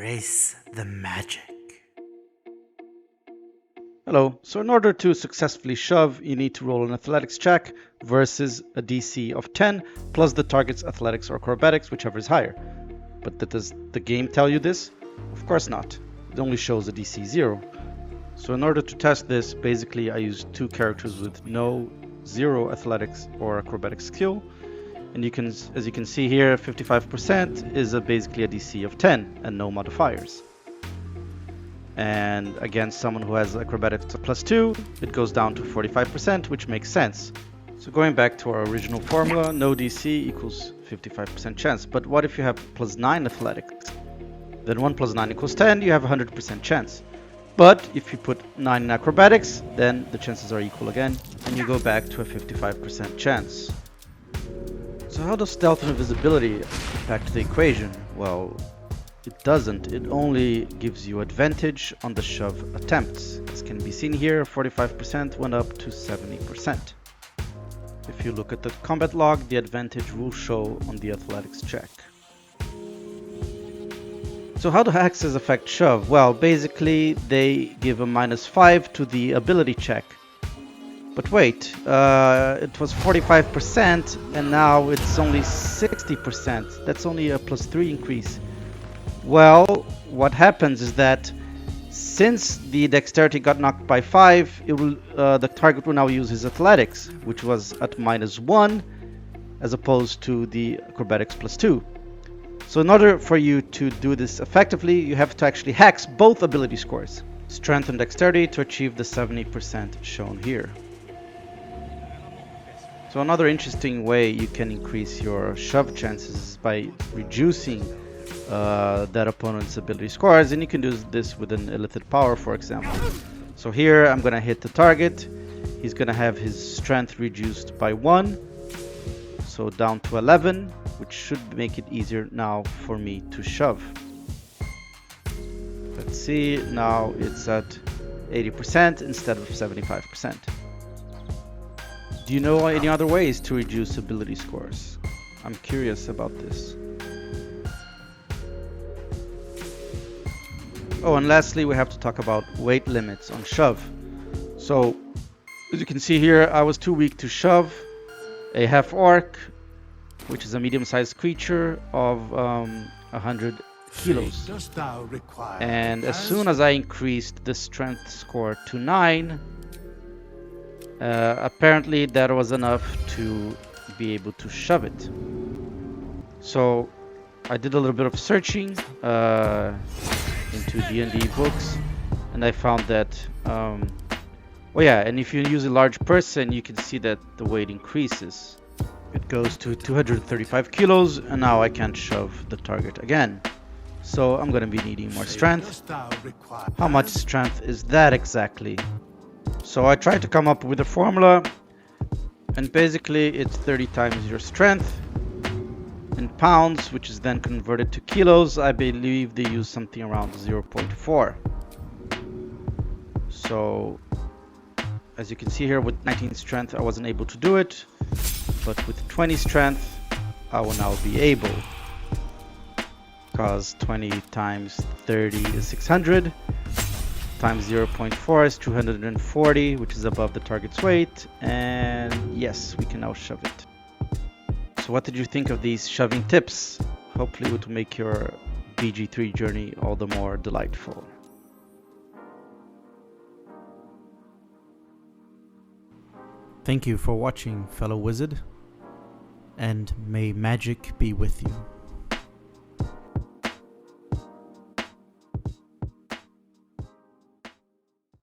Embrace the magic. Hello, so in order to successfully shove, you need to roll an athletics check versus a DC of 10 plus the target's athletics or acrobatics, whichever is higher. But does the game tell you this? Of course not. It only shows a DC 0. So in order to test this, basically I used two characters with zero athletics or acrobatic skill. And as you can see here, 55% is basically a DC of 10 and no modifiers. And against someone who has acrobatics +2, it goes down to 45%, which makes sense. So going back to our original formula, no DC equals 55% chance. But what if you have +9 athletics? Then 1 + 9 = 10, you have a 100% chance. But if you put 9 in acrobatics, then the chances are equal again, and you go back to a 55% chance. So how does stealth and invisibility impact the equation? Well, it doesn't. It only gives you advantage on the shove attempts. As can be seen here, 45% went up to 70%. If you look at the combat log, the advantage will show on the athletics check. So how do hexes affect shove? Well, basically they give a -5 to the ability check. But wait, it was 45% and now it's only 60%. That's only a +3 increase. Well, what happens is that since the dexterity got knocked by 5, the target will now use his athletics, which was at -1, as opposed to the acrobatics +2. So in order for you to do this effectively, you have to actually hex both ability scores, strength and dexterity, to achieve the 70% shown here. So another interesting way you can increase your shove chances is by reducing that opponent's ability scores, and you can do this with an illicit power, for example. So here I'm gonna hit the target. He's gonna have his strength reduced by 1, so down to 11, which should make it easier now for me to shove. Let's see, now it's at 80% instead of 75%. Do you know any other ways to reduce ability scores? I'm curious about this. Oh, and lastly, we have to talk about weight limits on shove. So, as you can see here, I was too weak to shove a half-orc, which is a medium-sized creature of 100 kilos. And as soon as I increased the strength score to 9, apparently that was enough to be able to shove it. So I did a little bit of searching into D&D books, and I found that and if you use a large person, you can see that the weight increases. It goes to 235 kilos, and now I can't shove the target again. So I'm gonna be needing more strength. How much strength is that exactly? So I tried to come up with a formula, and basically it's 30 times your strength in pounds, which is then converted to kilos. I believe they use something around 0.4. So as you can see here, with 19 strength I wasn't able to do it, but with 20 strength I will now be able, because 20 times 30 is 600 times 0.4 is 240, which is above the target's weight, and yes, we can now shove it. So what did you think of these shoving tips? Hopefully it will make your BG3 journey all the more delightful. Thank you for watching, fellow wizard, and may magic be with you.